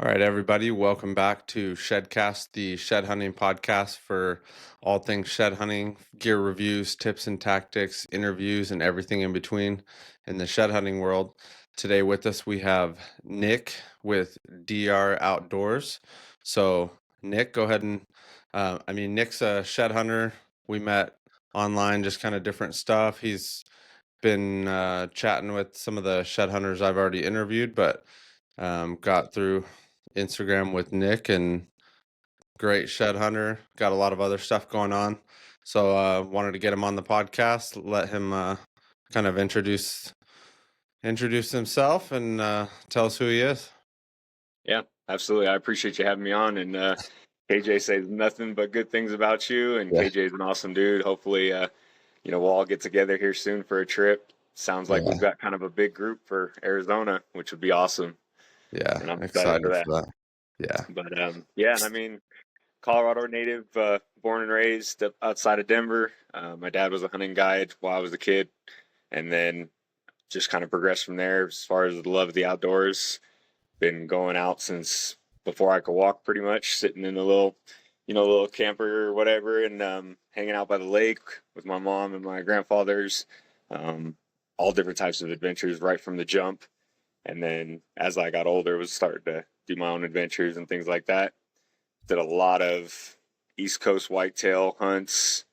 All right, everybody, welcome back to Shedcast, the shed hunting podcast for all things shed hunting, gear reviews, tips and tactics, interviews, and everything in between in the shed hunting world. Today with us, we have Nick with DR Outdoors. So, Nick, go ahead and, Nick's a shed hunter. We met online, just kind of different stuff. He's been chatting with some of the shed hunters I've already interviewed, but got through Instagram with Nick, and great shed hunter. Got a lot of other stuff going on. So wanted to get him on the podcast, let him kind of introduce himself and tell us who he is. Yeah, absolutely. I appreciate you having me on. And KJ says nothing but good things about you. And Yeah. KJ is an awesome dude. Hopefully, we'll all get together here soon for a trip. Sounds like we've got kind of a big group for Arizona, which would be awesome. Yeah, And I'm excited excited for that. for that. Yeah. But yeah, and I mean, Colorado native, born and raised outside of Denver. My dad was a hunting guide while I was a kid, and then just kind of progressed from there as far as the love of the outdoors. Been going out since before I could walk, pretty much, sitting in a little camper or whatever, and hanging out by the lake with my mom and my grandfathers. Um, all different types of adventures right from the jump. And then as I got older, was starting to do my own adventures and things like that. Did a lot of East Coast whitetail hunts,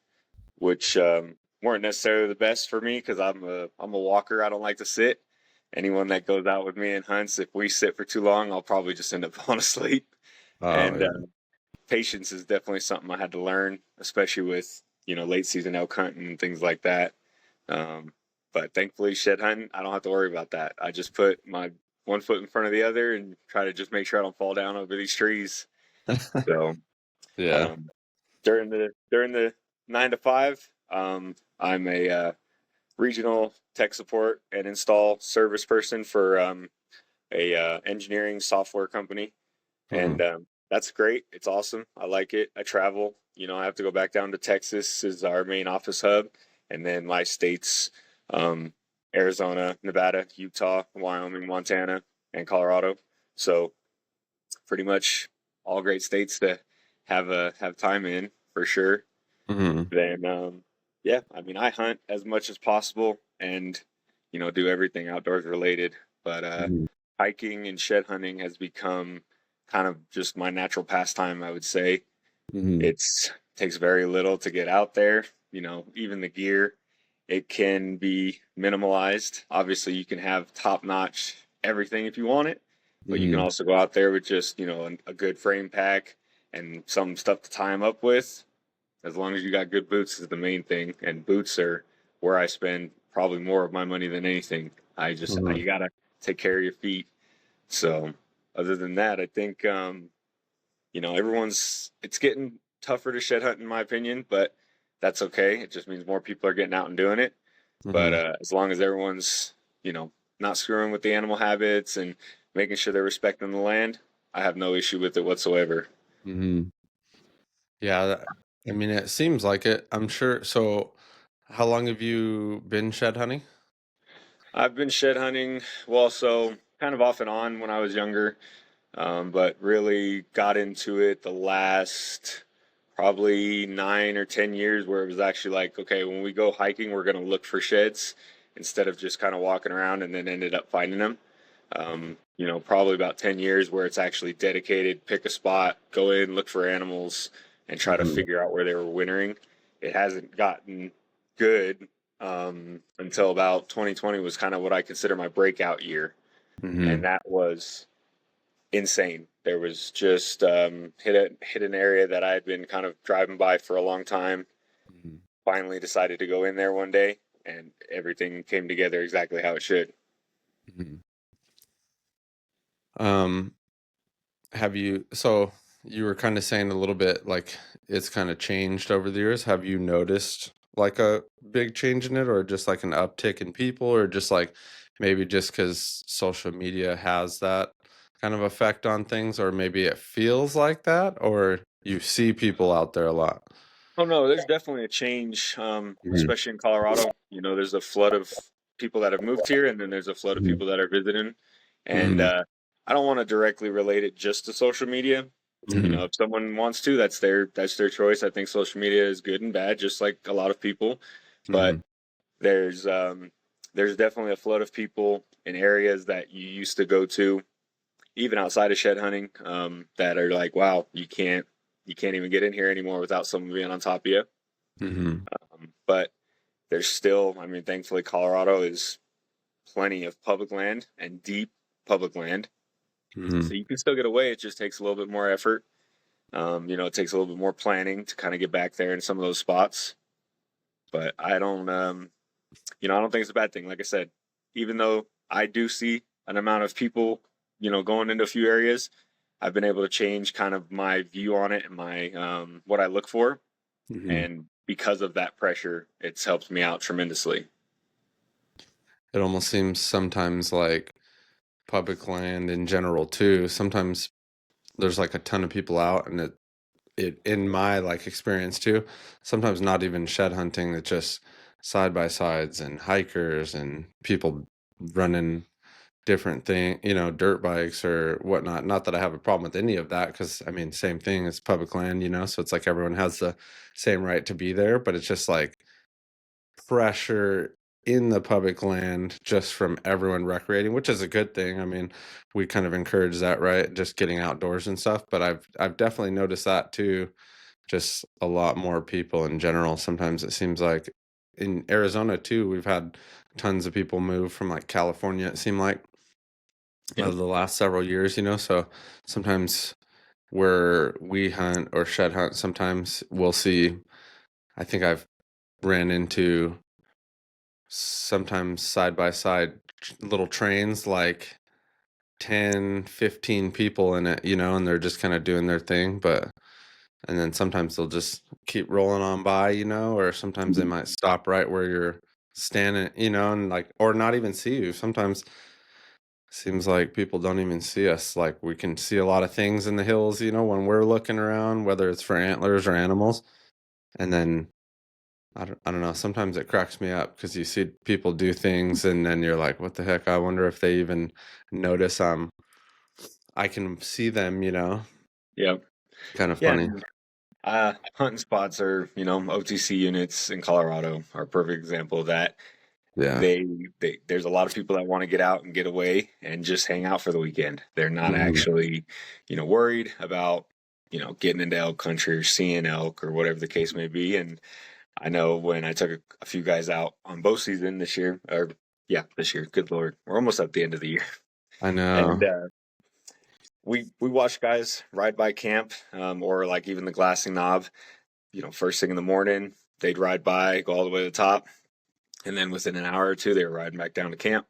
which weren't necessarily the best for me because I'm a walker. I don't like to sit. Anyone that goes out with me and hunts, if we sit for too long, I'll probably just end up falling asleep. Oh And yeah. patience is definitely something I had to learn, especially with late season elk hunting and things like that. Um, but thankfully, shed hunting, I don't have to worry about that. I just put my one foot in front of the other and try to just make sure I don't fall down over these trees. So Yeah. um, during the 9 to 5, I'm a regional tech support and install service person for a engineering software company, Hmm. and that's great. It's awesome. I like it. I travel. I have to go back down to Texas is our main office hub, and then my states, um, Arizona, Nevada, Utah, Wyoming, Montana, and Colorado. So pretty much all great states to have time in for sure. Hmm. Then yeah, I mean I hunt as much as possible and do everything outdoors related. But Hmm. hiking and shed hunting has become kind of just my natural pastime, I would say. Hmm. It's takes very little to get out there. Even the gear, it can be minimalized. Obviously, you can have top-notch everything if you want it, but you can Hmm. also go out there with just, a good frame pack and some stuff to tie them up with. As long as you got good boots is the main thing, and boots are where I spend probably more of my money than anything. You gotta take care of your feet. So other than that, I think it's getting tougher to shed hunt in my opinion, but that's okay. It just means more people are getting out and doing it. But Hmm. as long as everyone's not screwing with the animal habits and making sure they're respecting the land, I have no issue with it whatsoever. Hmm. Yeah, I mean, it seems like it. I'm sure. So, how long have you been shed hunting? I've been shed hunting, well, so kind of off and on when I was younger, but really got into it the last probably 9 or 10 years, where it was actually like, okay, when we go hiking, we're going to look for sheds instead of just kind of walking around and then ended up finding them. Probably about 10 years where it's actually dedicated, pick a spot, go in, look for animals, and try to Hmm. figure out where they were wintering. It hasn't gotten good until about 2020 was kind of what I consider my breakout year. And Hmm. that was insane. There was just hit an area that I had been kind of driving by for a long time. Finally decided to go in there one day, and everything came together exactly how it should. Hmm. Um, have you, so you were kind of saying a little bit like it's kind of changed over the years. Have you noticed like a big change in it, or just like an uptick in people, or just like maybe just because social media has that kind of effect on things, or maybe it feels like that, or you see people out there a lot? Oh no, there's definitely a change, Mhm. especially in Colorado. There's a flood of people that have moved here, and then there's a flood of Mhm. people that are visiting. And Mhm. I don't want to directly relate it just to social media. You Hmm. know, if someone wants to, that's their choice. I think social media is good and bad, just like a lot of people. But Hmm. there's um, there's definitely a flood of people in areas that you used to go to, even outside of shed hunting, that are like, wow, you can't even get in here anymore without someone being on top of you. Hmm. But there's still, I mean, thankfully, Colorado is plenty of public land and deep public land, Hmm. so you can still get away. It just takes a little bit more effort. It takes a little bit more planning to kind of get back there in some of those spots. But I don't think it's a bad thing. Like I said, even though I do see an amount of people, going into a few areas, I've been able to change kind of my view on it and my what I look for, Hmm. and because of that pressure, it's helped me out tremendously. It almost seems sometimes like public land in general too. Sometimes there's like a ton of people out, and it in my like experience too, sometimes not even shed hunting, it's just side by sides and hikers and people running different thing, dirt bikes or whatnot. Not that I have a problem with any of that, because I mean, same thing, it's public land, so it's like everyone has the same right to be there, but it's just like pressure in the public land just from everyone recreating, which is a good thing. I mean, we kind of encourage that, right? Just getting outdoors and stuff. But I've definitely noticed that too. Just a lot more people in general. Sometimes it seems like in Arizona too, we've had tons of people move from like California, it seemed like, Yep. over the last several years, so sometimes where we hunt or shed hunt, sometimes we'll see, I think I've ran into sometimes side by side little trains, like 10, 15 people in it, and they're just kind of doing their thing. But and then sometimes they'll just keep rolling on by, or sometimes they might stop right where you're standing, and like, or not even see you. Sometimes seems like people don't even see us. Like, we can see a lot of things in the hills, when we're looking around, whether it's for antlers or animals. And then I don't know. Sometimes it cracks me up because you see people do things, and then you're like, "What the heck?" I wonder if they even notice. I can see them. Yep. Kind of Yeah. funny. Hunting spots are, OTC units in Colorado are a perfect example of that. Yeah. There's a lot of people that want to get out and get away and just hang out for the weekend. They're not Hmm. actually, worried about, getting into elk country or seeing elk or whatever the case may be. And I know when I took a few guys out on bow season this year, or yeah, this year, good Lord, we're almost at the end of the year. I And know. we watched guys ride by camp, or like even the glassing knob, first thing in the morning, they'd ride by, go all the way to the top. And then within an hour or two, they were riding back down to camp.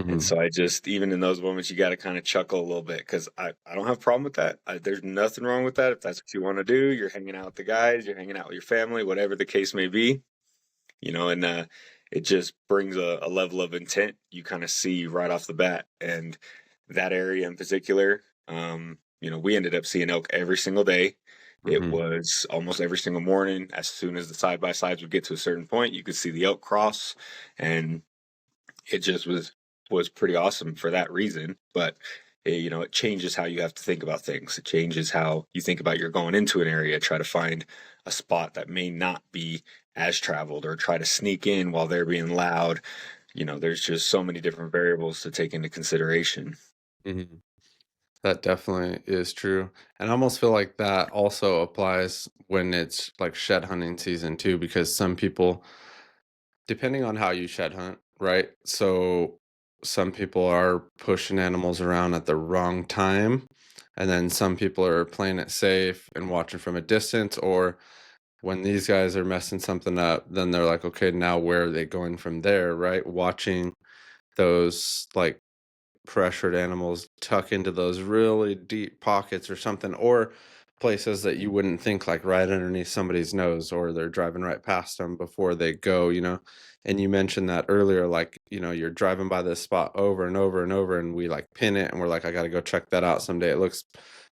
And Hmm. so I just, even in those moments, you got to kind of chuckle a little bit because I don't have a problem with that. There's nothing wrong with that. If that's what you want to do, you're hanging out with the guys, you're hanging out with your family, whatever the case may be, and it just brings a level of intent you kind of see right off the bat. And that area in particular, we ended up seeing elk every single day. It Hmm. was almost every single morning. As soon as the side by sides would get to a certain point, you could see the elk cross, and it just was pretty awesome for that reason. But it changes how you have to think about things. It changes how you think about you're going into an area, try to find a spot that may not be as traveled, or try to sneak in while they're being loud. There's just so many different variables to take into consideration. Hmm. That definitely is true. And I almost feel like that also applies when it's like shed hunting season too, because some people, depending on how you shed hunt, right? So some people are pushing animals around at the wrong time. And then some people are playing it safe and watching from a distance. Or when these guys are messing something up, then they're like, okay, now where are they going from there, right? Watching those like pressured animals tuck into those really deep pockets or something, or places that you wouldn't think, like right underneath somebody's nose, or they're driving right past them before they go, and you mentioned that earlier, like, you're driving by this spot over and over and over, and we like pin it and we're like, I got to go check that out someday, it looks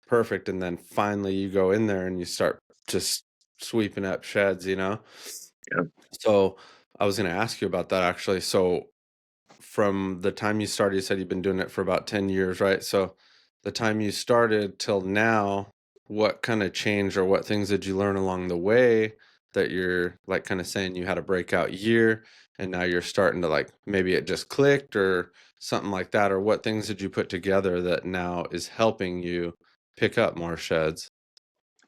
perfect, and then finally you go in there and you start just sweeping up sheds. Yeah. So I was going to ask you about that actually. So from the time you started, you said you've been doing it for about 10 years, right? So the time you started till now, what kind of changed, or what things did you learn along the way that you're like kind of saying you had a breakout year and now you're starting to like maybe it just clicked or something like that? Or what things did you put together that now is helping you pick up more sheds?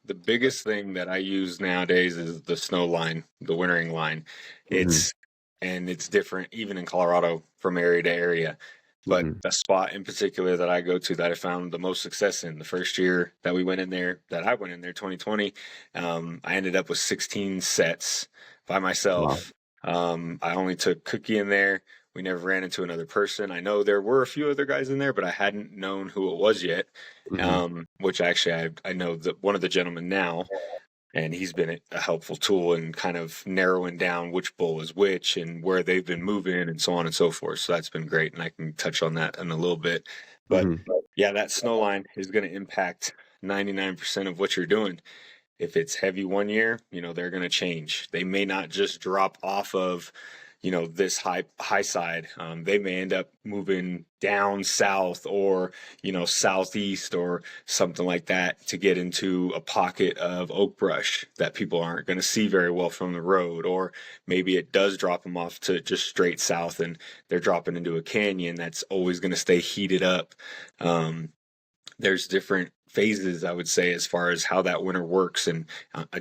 The biggest thing that I use nowadays is the snow line, the wintering line. Mm-hmm. It's different even in Colorado from area to area. But Mm-hmm. a spot in particular that I go to that I found the most success in the first year that we went in there, that I went in there, 2020, I ended up with 16 sets by Wow. myself. I only took Cookie in there. We never ran into another person. I know there were a few other guys in there, but I hadn't known who it was yet. Mm-hmm. Which actually I know that one of the gentlemen now, and he's been a helpful tool in kind of narrowing down which bull is which and where they've been moving and so on and so forth. So that's been great, and I can touch on that in a little bit. But Mm-hmm. yeah, that snow line is going to impact 99% of what you're doing. If it's heavy one year, they're going to change. They may not just drop off of, this high side. They may end up moving down south or, southeast or something like that to get into a pocket of oak brush that people aren't going to see very well from the road. Or maybe it does drop them off to just straight south and they're dropping into a canyon that's always going to stay heated up. There's different phases, I would say, as far as how that winter works and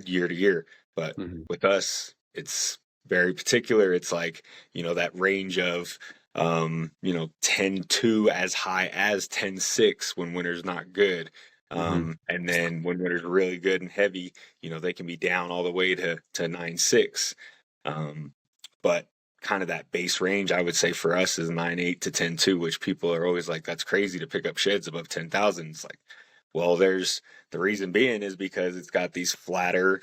year to year. But Mm-hmm. with us, it's very particular. It's like, that range of, 10-2 as high as 10-6 when winter's not good. Mm-hmm. And then when winter's really good and heavy, they can be down all the way to 9-6. But kind of that base range, I would say for us is 9-8 to 10-2, which people are always like, that's crazy to pick up sheds above 10,000. It's like, well, there's the reason being is because it's got these flatter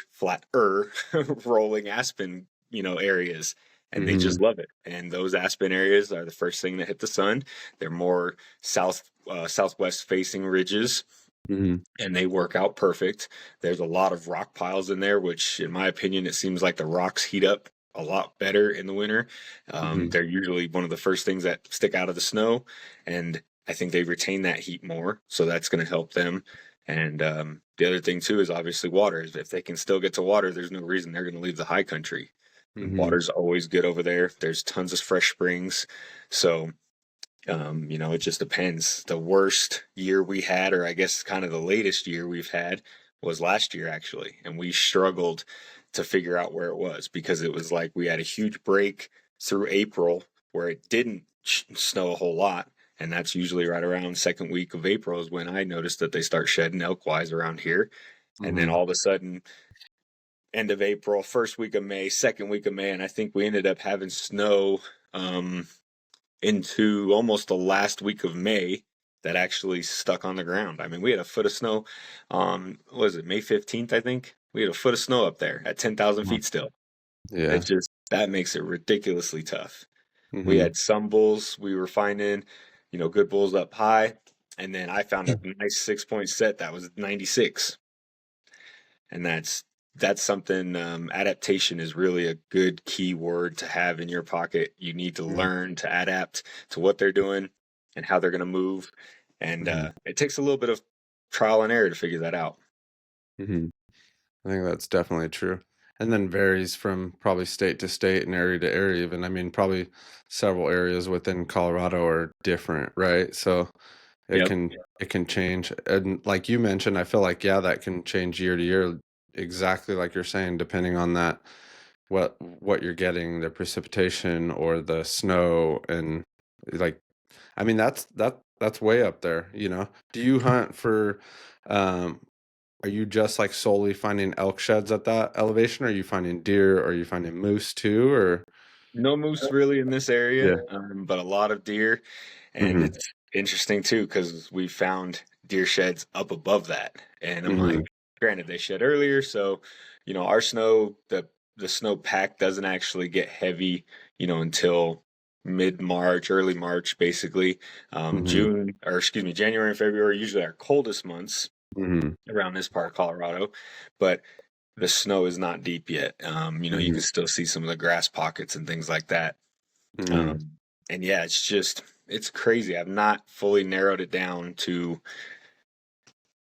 rolling aspen, areas, and they Mm-hmm. just love it. And those aspen areas are the first thing that hit the sun. They're more southwest facing ridges, Mm-hmm. and they work out perfect. There's a lot of rock piles in there, which, in my opinion, it seems like the rocks heat up a lot better in the winter. Mm-hmm. They're usually one of the first things that stick out of the snow, and I think they retain that heat more, so that's going to help them. And the other thing too is obviously water. If they can still get to water, there's no reason they're going to leave the high country. And Mm-hmm. water's always good over there. There's tons of fresh springs, so it just depends. The worst year we had, or I guess kind of the latest year we've had, was last year actually. And we struggled to figure out where it was because it was like we had a huge break through April where it didn't snow a whole lot. And that's usually right around second week of April is when I noticed that they start shedding elk-wise around here. And then Mm-hmm. all of a sudden, end of April, first week of May, second week of May, and I think we ended up having snow um, into almost the last week of May that actually stuck on the ground. I mean, we had a foot of snow. What was it, May 15th, I think? We had a foot of snow up there at 10,000 feet still. Yeah. It's just, that makes it ridiculously tough. We Mm-hmm. had some bulls we were finding, good bulls up high. And then I found a nice 6 point set that was 96. And that's something, adaptation is really a good key word to have in your pocket. You need to learn to adapt to what they're doing and how they're going to move, and Mm-hmm. it takes a little bit of trial and error to figure that out. Mm-hmm. I think that's definitely true. And then varies from probably state to state and area to area even. I mean, probably several areas within Colorado are different, right? So it Yep. can it can change. And like you mentioned, I feel like yeah, that can change year to year, exactly like you're saying, depending on that what you're getting, the precipitation or the snow and like I mean that's way up there, you know. Do you hunt for um are you just like solely finding elk sheds at that elevation? Or are you finding deer? Or are you finding moose too? Or No moose really in this area, yeah. but a lot of deer. And Mm-hmm. it's interesting too because we found deer sheds up above that, and I'm like, Mm-hmm. granted they shed earlier, so our snow, the snow pack doesn't actually get heavy, until mid March, early March, basically. Mm-hmm. June, or excuse me, January and February are usually our coldest months Mm-hmm. around this part of Colorado, but the snow is not deep yet. You Mm-hmm. can still see some of the grass pockets and things like that. Mm-hmm. And yeah, it's crazy. I've not fully narrowed it down to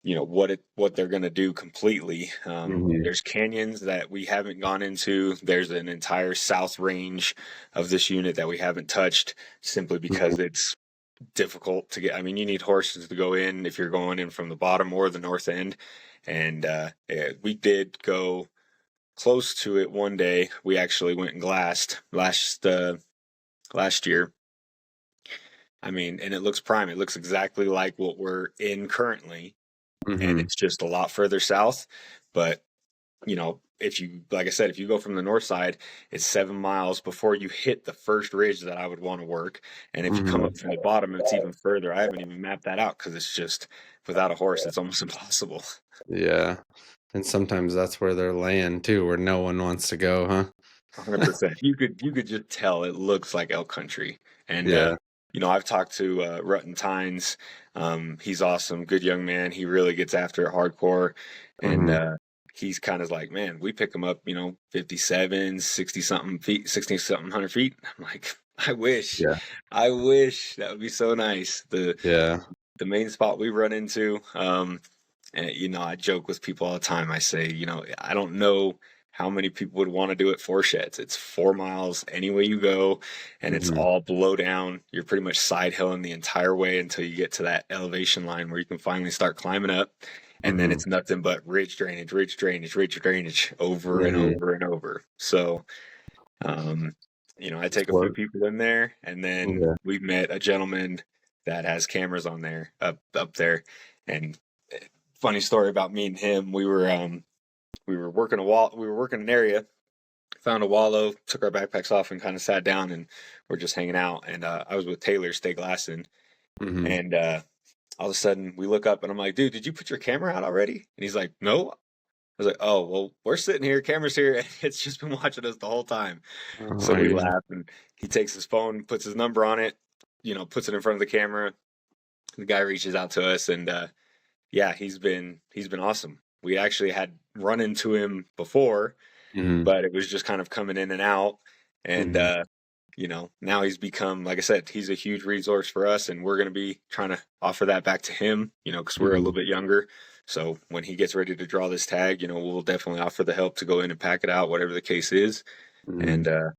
what they're going to do completely. Mhm. There's canyons that we haven't gone into. There's an entire south range of this unit that we haven't touched simply Mhm. because it's difficult to get. I mean, you need horses to go in if you're going in from the bottom or the north end. And yeah, we did go close to it one day. We actually went and glassed last year. I mean, and it looks prime. It looks exactly like what we're in currently, and Mhm. it's just a lot further south. But if you, like I said, if you go from the north side, it's 7 miles before you hit the first ridge that I would want to work. And if you come Mhm. up from the bottom, it's even further. I haven't even mapped that out because it's just without a horse, it's almost impossible. Yeah. And sometimes that's where they're laying too, where no one wants to go, huh? 100%. You could just tell it looks like elk country. And Yeah. I've talked to Rutten Tynes. He's awesome, good young man. He really gets after it hardcore. And Mhm. he's kind of like, man, we pick him up, 57, 60 something feet, 60 something 100 feet. I'm like, Yeah. I wish that would be so nice. Yeah. The main spot we run into, and I joke with people all the time. I say, I don't know how many people would want to do it 4 sheds. It's 4 miles any way you go, and it's Mhm. all below down. You're pretty much side hilling the entire way until you get to that elevation line where you can finally start climbing up. And then Mhm. it's nothing but ridge drainage, ridge drainage, ridge drainage over and Mhm. over and over. So, um, I take a few So people in there, and then yeah. we met a gentleman that has cameras on there up there. And funny story about me and him, we were working an area, found a wallow, took our backpacks off, and kind of sat down, and we're just hanging out. And I was with Taylor Stay Glassing, Mhm. and all of a sudden we look up, and I'm like, dude, did you put your camera out already? And he's like, no. I was like, oh, well, we're sitting here, camera's here, and it's just been watching us the whole time. So Oh, we yeah. laugh, and he takes his phone, puts his number on it, puts it in front of the camera. The guy reaches out to us, and yeah, he's been awesome. We actually had run into him before, Mhm. but it was just kind of coming in and out. And Mhm. now he's become, like I said, he's a huge resource for us, and we're going to be trying to offer that back to him, because we're a little Mhm. bit younger. So when he gets ready to draw this tag, we'll definitely offer the help to go in and pack it out, whatever the case is. And Mhm.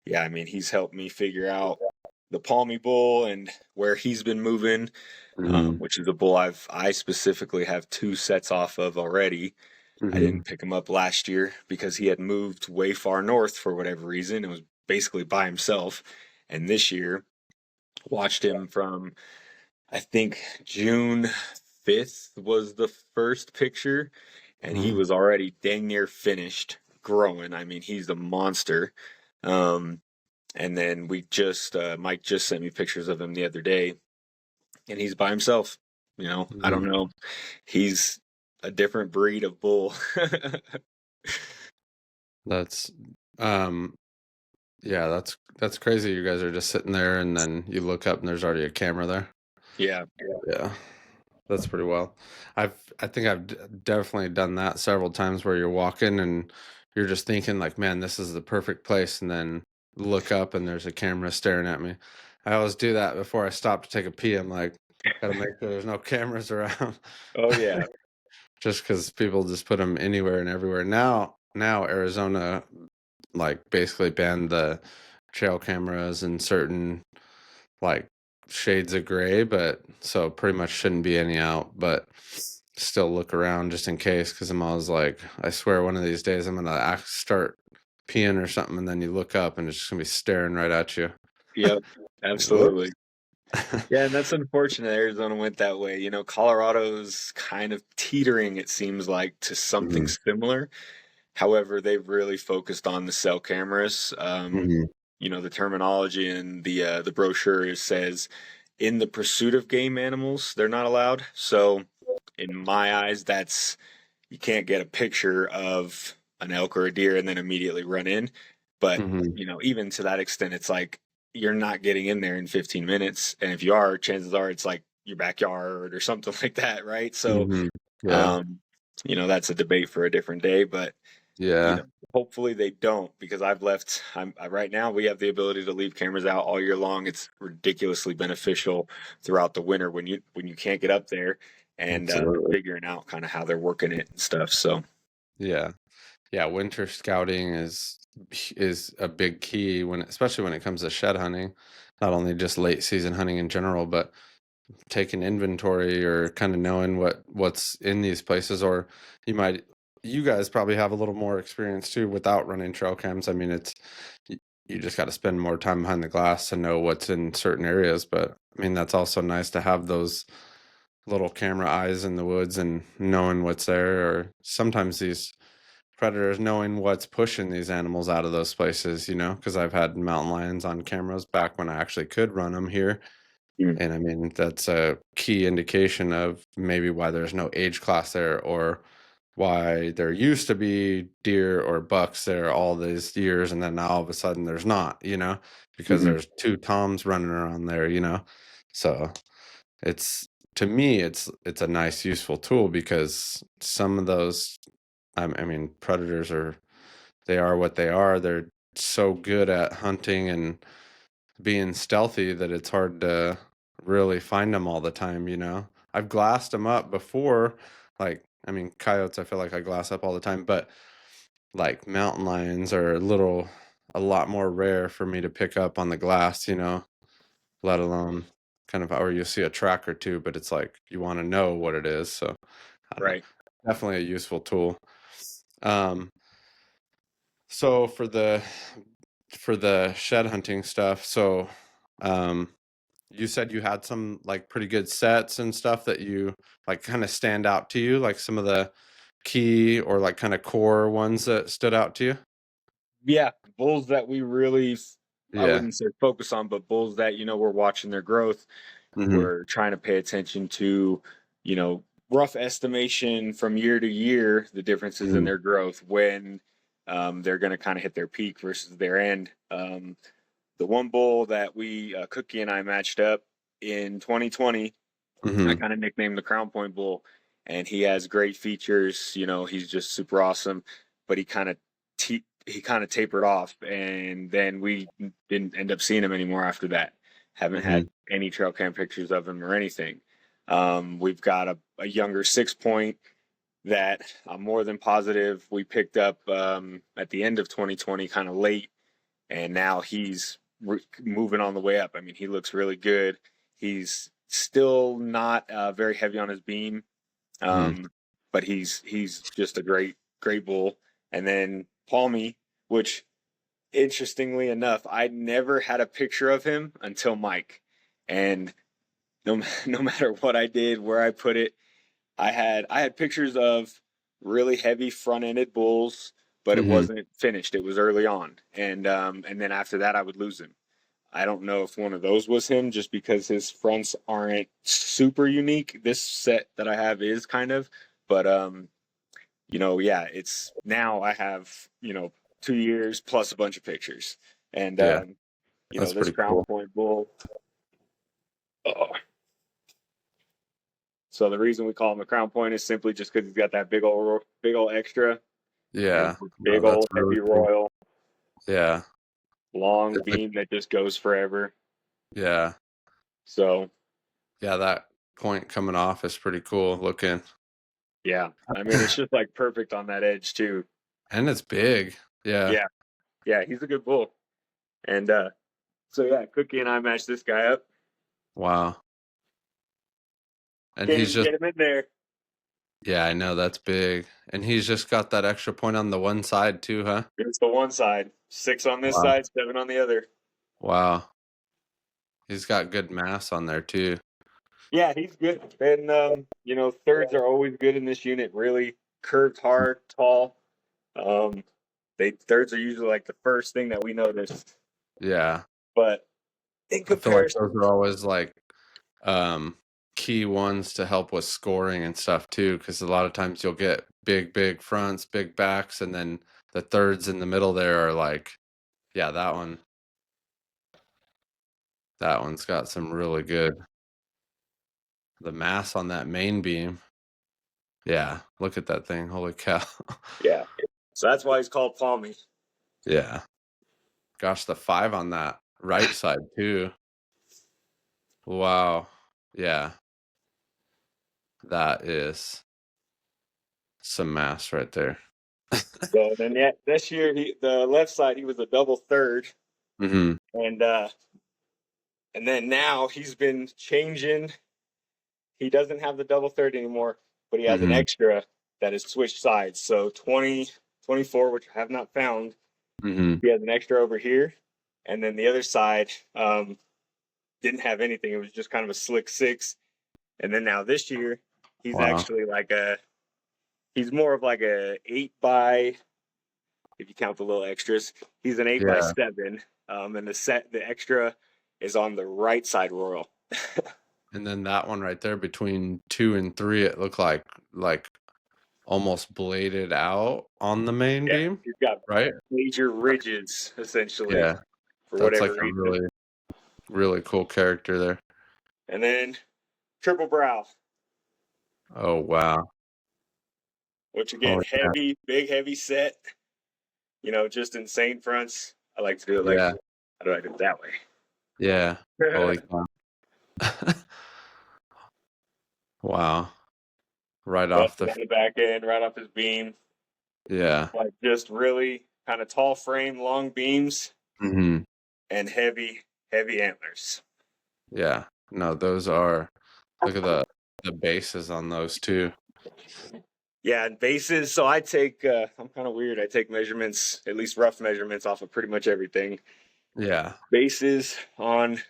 yeah, I mean, he's helped me figure out the Palmy bull and where he's been moving, Mhm. which is a bull I specifically have 2 sets off of already. I Mhm. didn't pick him up last year because he had moved way far north for whatever reason and was basically by himself. And this year, watched him from, I think, June 5th was the first picture, and he Mhm. was already dang near finished growing. I mean, he's a monster. Um, and then Mike just sent me pictures of him the other day, and he's by himself. I don't Mhm. know. He's a different breed of bull. That's um yeah, that's crazy. You guys are just sitting there and then you look up and there's already a camera there. Yeah. Yeah. That's pretty well. I think I've definitely done that several times where you're walking and you're just thinking like, man, this is the perfect place, and then look up and there's a camera staring at me. I always do that before I stop to take a pee. I'm like, gotta make sure there's no cameras around. Oh yeah. Just because people just put them anywhere and everywhere. Now Arizona like basically banned the trail cameras in certain like shades of gray, but so pretty much shouldn't be any out, but still look around just in case, because I'm always like, I swear one of these days I'm gonna start peeing or something, and then you look up and it's just gonna be staring right at you. Yep. Like, Absolutely. whoops. Yeah, and that's unfortunate. Arizona went that way. Colorado's kind of teetering, it seems like, to something Mhm. similar. However, they've really focused on the cell cameras. Mhm. The terminology in the brochure says, in the pursuit of game animals, they're not allowed. So, in my eyes, that's you can't get a picture of an elk or a deer and then immediately run in. But, Mhm. even to that extent, it's like you're not getting in there in 15 minutes. And if you are, chances are it's like your backyard or something like that, right? So, Mhm. Yeah. um, that's a debate for a different day. But, you Yeah. know, hopefully they don't, because right now we have the ability to leave cameras out all year long. It's ridiculously beneficial throughout the winter when you can't get up there. and Absolutely. figuring out kind of how they're working it and stuff. So Yeah. Yeah, winter scouting is a big key when especially when it comes to shed hunting, not only just late season hunting in general, but taking inventory or kind of knowing what's in these places. Or you guys probably have a little more experience too without running trail cams. I mean, you just got to spend more time behind the glass to know what's in certain areas, but I mean that's also nice to have those little camera eyes in the woods and knowing what's there. Or sometimes these predators knowing what's pushing these animals out of those places, because I've had mountain lions on cameras back when I actually could run them here. mm, And I mean, that's a key indication of maybe why there's no age class there, or why there used to be deer or bucks there all these years. And then now all of a sudden there's not, because mhm. there's two toms running around there. So it's, to me, it's a nice, useful tool because some of those, I mean, predators they are what they are. They're so good at hunting and being stealthy that it's hard to really find them all the time. I've glassed them up before. Like, I mean, coyotes, I feel like I glass up all the time, but like mountain lions are a lot more rare for me to pick up on the glass, let alone kind of, or you see a track or two, but it's like you want to know what it is. So I don't know. Right. Definitely a useful tool. Um, so for the shed hunting stuff, so um you said you had some like pretty good sets and stuff that you like kind of stand out to you, like some of the key or like kind of core ones that stood out to you. Yeah, bulls that we really, I Yeah. wouldn't say focus on, but bulls that, we're watching their growth. Hmm. We're trying to pay attention to, rough estimation from year to year, the differences in Hmm. their growth when they're going to kind of hit their peak versus their end. The one bull that Cookie and I matched up in 2020, I Hmm. kind of nicknamed the Crown Point Bull, and he has great features. He's just super awesome, but he kind of tapered off, and then we didn't end up seeing him anymore after that. Haven't Hmm. had any trail cam pictures of him or anything. We've got a younger 6 point that I'm more than positive we picked up at the end of 2020, kind of late, and now he's moving on the way up. I mean, he looks really good. He's still not very heavy on his beam, Hmm. but he's just a great bull. And then Palmy, which interestingly enough, I never had a picture of him until Mike, and no matter what I did, where I put it, I had pictures of really heavy front-ended bulls, but it Hmm. wasn't finished. It was early on, and then after that, I would lose him. I don't know if one of those was him, just because his fronts aren't super unique. This set that I have is kind of, but yeah, it's now I have 2 years plus a bunch of pictures, and Yeah, that's this pretty Crown cool. Point bull. Oh. So the reason we call him a Crown Point is simply just because he's got that big old extra, and Yeah, it's a no, big that's old really heavy cool. royal Yeah. long It's like, beam that just goes forever. yeah, So yeah, that point coming off is pretty cool looking. yeah, I mean it's just like perfect on that edge too. And it's big. Yeah. Yeah, yeah, he's a good bull. And so yeah, Cookie and I matched this guy up. Wow. And Can't he's even just, get him in there. yeah, I know that's big. And he's just got that extra point on the one side too, huh? It's the one side, 6 on this Wow. side, 7 on the other. Wow. He's got good mass on there too. Yeah, he's good. And thirds are always good in this unit. Really curved hard, tall. They thirds are usually like the first thing that we notice. Yeah. But in I feel like those comparison, are always like um key ones to help with scoring and stuff too, because a lot of times you'll get big fronts, big backs, and then the thirds in the middle there are like, yeah, that one's got some really good, the mass on that main beam. Yeah, look at that thing. Holy cow. yeah. So that's why he's called Palmy. Yeah. Gosh, the 5 on that right side too. Wow. Yeah. That is some mass right there. So then this year, the left side, he was a double third, Mm-hmm. and then now he's been changing. He doesn't have the double third anymore, but he has an Mm-hmm. extra that is switched sides. So 20, 24, which I have not found, Mm-hmm. he has an extra over here, and then the other side didn't have anything. It was just kind of a slick six. And then now this year, he's Wow. actually he's more of like a 8 by, if you count the little extras, he's an 8 by 7. And the extra is on the right side royal. And then that one right there between 2 and 3, it looked like almost bladed out on the main Yeah, beam, he's got right? major ridges essentially Yeah, for that's like whatever a reason. really, really cool character there. And then triple brow, Oh, wow. which again, Oh, yeah. heavy, big, heavy set. Just insane fronts. I like to do it Yeah. how do I do it that way? Yeah. Holy cow. Wow. Right off Busted the, on the back end, right off his beam. yeah. Like just really kind of tall frame, long beams, Mm-hmm. and heavy, heavy antlers. Yeah. No, those are, look at the bases on those too. Yeah, and bases. So I'm kind of weird. I take measurements, at least rough measurements, off of pretty much everything. Yeah. Bases on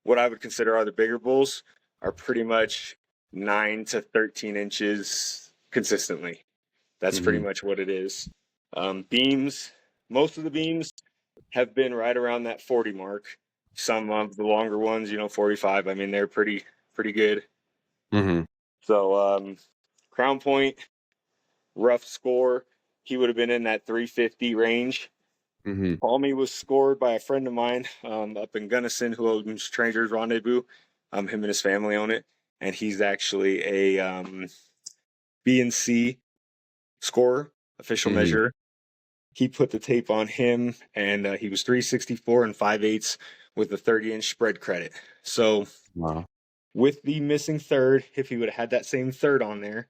what I would consider are the bigger bulls are pretty much 9 to 13 inches consistently. That's pretty Mm-hmm. much what it is. Beams, most of the beams have been right around that 40 mark. Some of the longer ones, 45. I mean, they're pretty good. Mm-hmm. So, Crown Point, rough score, he would have been in that 350 range. Mm-hmm. Palmy was scored by a friend of mine up in Gunnison who owns Trader's Rendezvous. Him and his family own it. And he's actually a BNC scorer, official Mm-hmm. measure. He put the tape on him, and he was 364 and 5/8 with a 30-inch spread credit. So Wow. with the missing third, if he would have had that same third on there,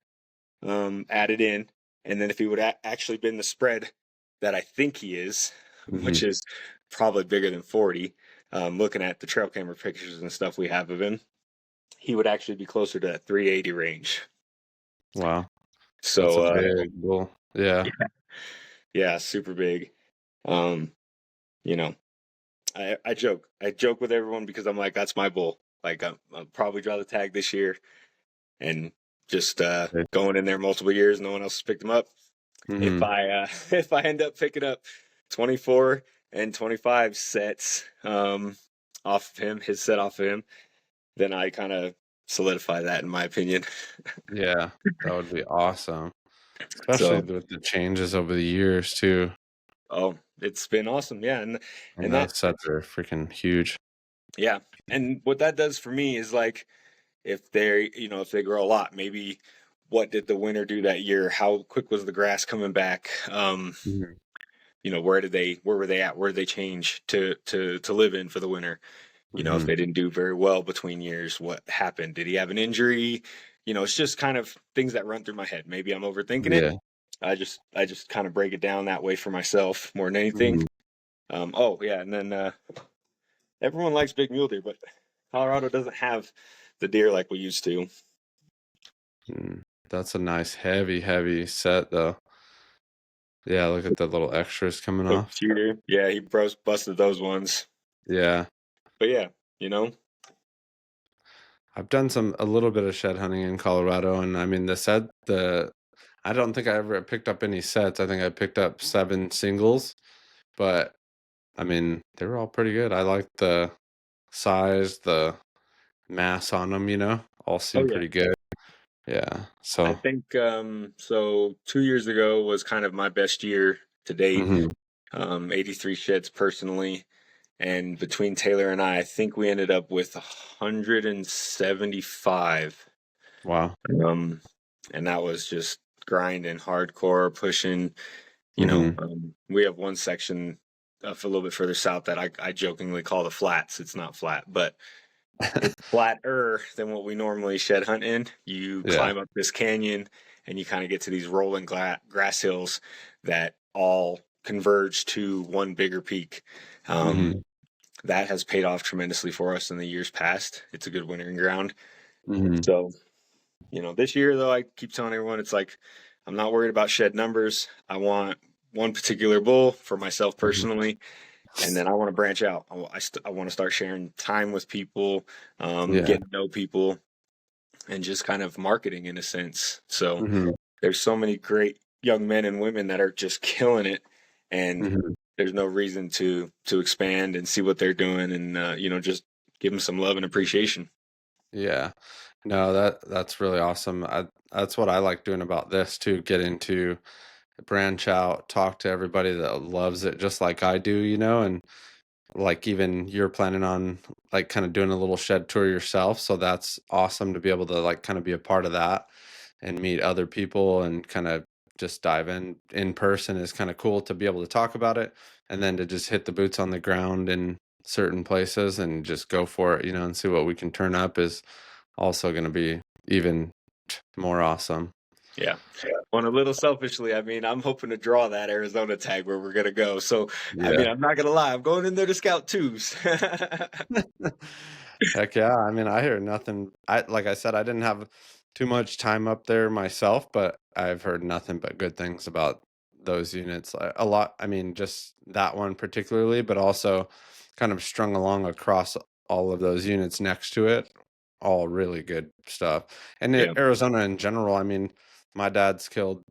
added in, and then if he would have actually been the spread that I think he is, Mm-hmm. which is probably bigger than 40, looking at the trail camera pictures and stuff we have of him, he would actually be closer to that 380 range. Wow. That's a So, big bull. Yeah. yeah, super big. Um, you know, I joke with everyone because I'm like, that's my bull. Like, I'll probably draw the tag this year, and just going in there multiple years, no one else has picked him up. If Mm-hmm. I if I end up picking up 24 and 25 sets off of him, his set off of him, then I kind of solidify that in my opinion. Yeah. That would be awesome. Especially So, with the changes over the years too. oh, it's been awesome, yeah, And and that those sets are freaking huge. yeah, and what that does for me is like if if they grow a lot, maybe what did the winter do that year? How quick was the grass coming back? Mhm. Where were they at? Where did they change to live in for the winter? If Mhm. they didn't do very well between years, what happened? Did he have an injury? It's just kind of things that run through my head. Maybe I'm overthinking it. Yeah. I just kind of break it down that way for myself more than anything. Mhm. Oh yeah, and then everyone likes big mule deer, but Colorado doesn't have the deer like we used to. Mm. That's a nice heavy set though. Yeah, look at the little extras coming The off. cheater, yeah, he busted those ones. Yeah. But yeah, you know, I've done a little bit of shed hunting in Colorado, and I mean I don't think I ever picked up any sets. I think I picked up 7 singles, but I mean, they were all pretty good. I liked the size, the mass on them, all oh seemed yeah, pretty good. Yeah. I So, think so 2 years ago was kind of my best year to date. mhm. 83 sheds personally. And between Taylor and I think we ended up with 175. Wow. Um, and that was just grinding, hardcore, pushing. Mhm. We have one section a little bit further south that I jokingly call the flats. It's not flat, but it's flatter than what we normally shed hunt in. You Yeah. climb up this canyon and you kind of get to these rolling grass hills that all converge to one bigger peak. Um, Hmm. that has paid off tremendously for us in the years past. It's a good wintering ground. Hmm. So, this year though, I keep telling everyone it's like I'm not worried about shed numbers. I want one particular bull for myself Hmm. personally, and then I want to branch out. I want to start sharing time with people, Yeah. getting to know people, and just kind of marketing in a sense. So Hmm. there's so many great young men and women that are just killing it, and Hmm. there's no reason to expand and see what they're doing, and just give them some love and appreciation. Yeah. No, that's really awesome. That's what I like doing about this too, getting to branch out, talk to everybody that loves it just like I do, and like even you're planning on like kind of doing a little shed tour yourself, so that's awesome to be able to like kind of be a part of that and meet other people and kind of just dive in person is kind of cool to be able to talk about it, and then to just hit the boots on the ground in certain places and just go for it, and see what we can turn up is also going to be even more awesome. Yeah. Well, a little selfishly, I mean, I'm hoping to draw that Arizona tag where we're gonna go. So, I Yeah. mean, I'm not gonna lie, I'm going in there to scout twos. Heck yeah. I mean, I hear nothing. Like I said, I didn't have too much time up there myself, but I've heard nothing but good things about those units. A lot, I mean, just that one particularly, but also kind of strung along across all of those units next to it. All really good stuff. And Yeah. Arizona in general, I mean, my dad's killed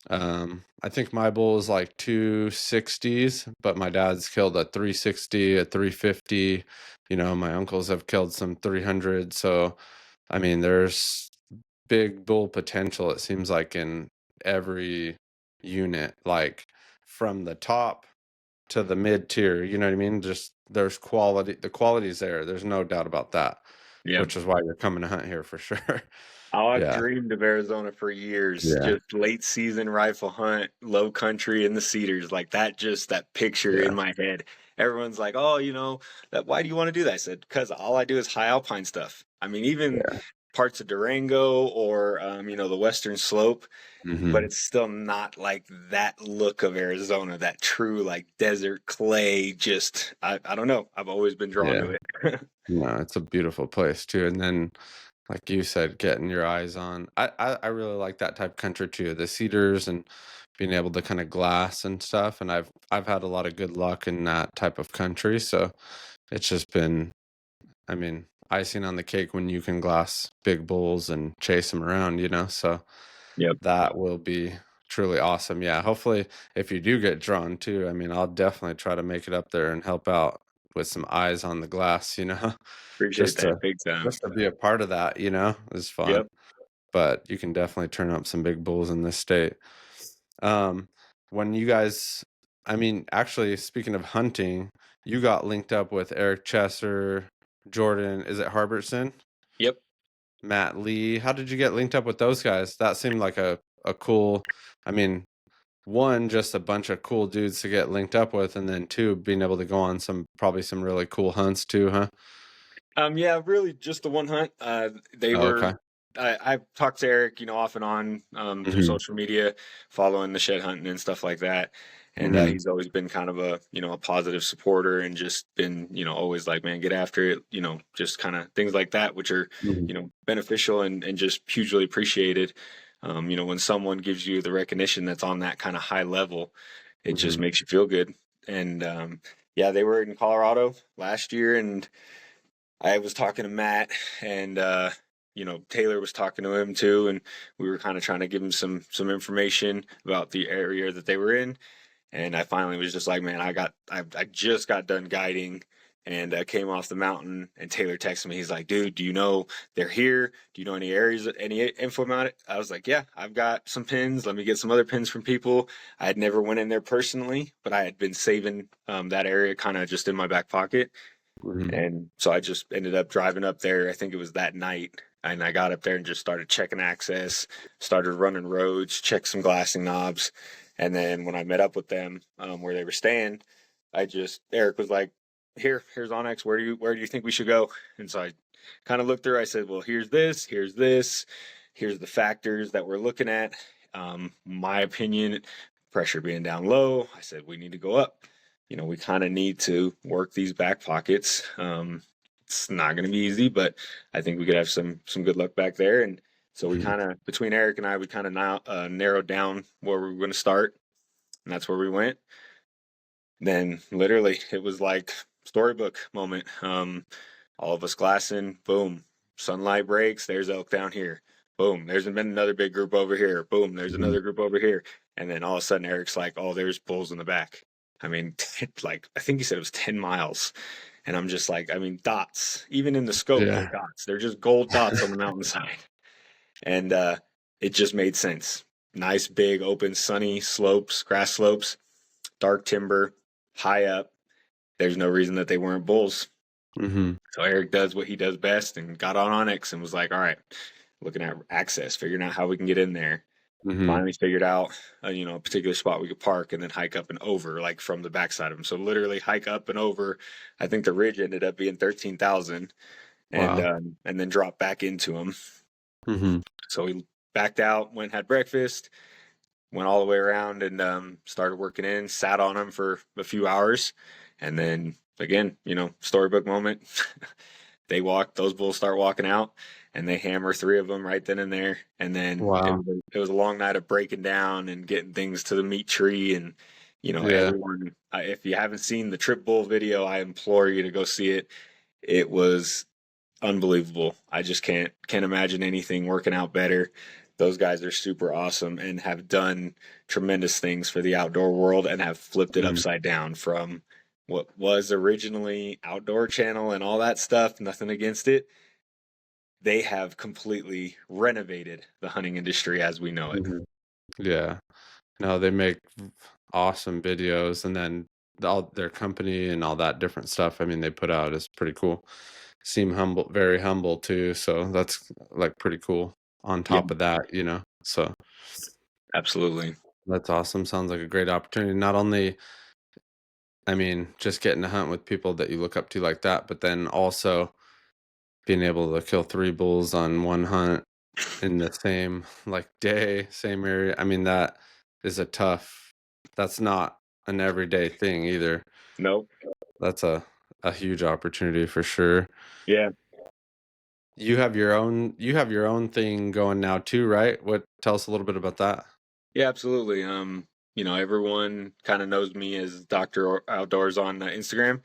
I think my bull is like 260s, but my dad's killed a 360, a 350. My uncles have killed some 300. So, I mean, there's big bull potential, it seems like, in every unit, like from the top to the mid tier. You know what I mean? Just there's quality. The quality's there. There's no doubt about that, Yeah. which is why you're coming to hunt here for sure. Oh, I've Yeah. dreamed of Arizona for years. Yeah. Just late season rifle hunt, low country in the cedars, like that. Just that picture in Yeah. my head. Everyone's like, "Oh, that. Why do you want to do that?" I said, "Because all I do is high alpine stuff. I mean, even Yeah. parts of Durango or the Western Slope, but Hmm. it's still not like that look of Arizona, that true like desert clay. Just I don't know. I've always been drawn Yeah. to it. No, it's a beautiful place too. And then, like you said, getting your eyes on. I really like that type of country too. The cedars and being able to kind of glass and stuff. And I've had a lot of good luck in that type of country. So it's just been, I mean, icing on the cake when you can glass big bulls and chase them around. So Yep, that will be truly awesome. Yeah. Hopefully, if you do get drawn too, I mean, I'll definitely try to make it up there and help out with some eyes on the glass. appreciate Just that to big time. just to be a part of that, is fun. Yep. But you can definitely turn up some big bulls in this state. Um, when you guys, I mean, actually, speaking of hunting, you got linked up with Eric Chesser, Jordan, is it Harbertson, Yep. Matt Lee? How did you get linked up with those guys? That seemed like a cool, I mean, one, just a bunch of cool dudes to get linked up with, and then two, being able to go on probably some really cool hunts too, huh? Yeah, really just the one hunt. They Oh, were okay. I've talked to Eric, off and on through Hmm. social media, following the shed hunting and stuff like that. And Hmm. he's always been kind of a positive supporter and just been, always like, man, get after it, just kind of things like that, which are, Hmm. beneficial and just hugely appreciated. When someone gives you the recognition that's on that kind of high level, it just Hmm. makes you feel good. And yeah, they were in Colorado last year, and I was talking to Matt, and Taylor was talking to him too, and we were kind of trying to give him some information about the area that they were in. And I finally was just like, man, I just got done guiding, and came off the mountain. And Taylor texted me. He's like, dude, do you know they're here? Do you know any areas, any info about it? I was like, yeah, I've got some pins. Let me get some other pins from people. I had never went in there personally, but I had been saving that area kind of just in my back pocket. Hmm. And so I just ended up driving up there. I think it was that night. And I got up there and just started checking access, started running roads, checked some glassing knobs. And then when I met up with them where they were staying, Eric was like, here's Onyx. Where do you think we should go? And so I kind of looked through. I said, well, here's this, here's the factors that we're looking at. My opinion, pressure being down low. I said we need to go up. We kind of need to work these back pockets. It's not going to be easy, but I think we could have some good luck back there. And so we kind of, between Eric and I, we kind of narrowed down where we were going to start, and that's where we went. Then literally, it was like storybook moment. All of us glassing, boom, sunlight breaks. There's elk down here. Boom, there's been another big group over here. Boom, there's another group over here. And then all of a sudden, Eric's like, "Oh, there's bulls in the back." I mean, like I think he said it was 10 miles. And I'm just like, I mean, dots. Even in the scope, they're dots. They're just gold dots on the mountainside. And it just made sense. Nice, big, open, sunny slopes, grass slopes, dark timber, high up. There's no reason that they weren't bulls. So Eric does what he does best and got on Onyx and was like, all right, looking at access, figuring out how we can get in there. Finally figured out, a particular spot we could park and then hike up and over, like from the backside of them. So literally hike up and over. I think the ridge ended up being 13,000, and then drop back into them. So we backed out, went and had breakfast, went all the way around, and started working in. Sat on them for a few hours, and then again, storybook moment. Those bulls start walking out. And they hammer 3 of them right then and there. And then it was a long night of breaking down and getting things to the meat tree. And, everyone, if you haven't seen the Trip Bull video, I implore you to go see it. It was unbelievable. I just can't imagine anything working out better. Those guys are super awesome and have done tremendous things for the outdoor world and have flipped it upside down from what was originally Outdoor Channel and all that stuff. Nothing against it. They have completely renovated the hunting industry as we know it. Yeah. No, they make awesome videos, and then all their company and all that different stuff, I mean, they put out is pretty cool. Seem humble, very humble too. So that's like pretty cool on top of that, so. Absolutely. That's awesome. Sounds like a great opportunity. Not only, I mean, just getting to hunt with people that you look up to like that, but then also being able to kill 3 bulls on one hunt in the same day, same area. I mean, that is that's not an everyday thing either. Nope. That's a huge opportunity for sure. Yeah. You have your own thing going now too, right? Tell us a little bit about that. Yeah, absolutely. Everyone kind of knows me as Dr. Outdoors on Instagram,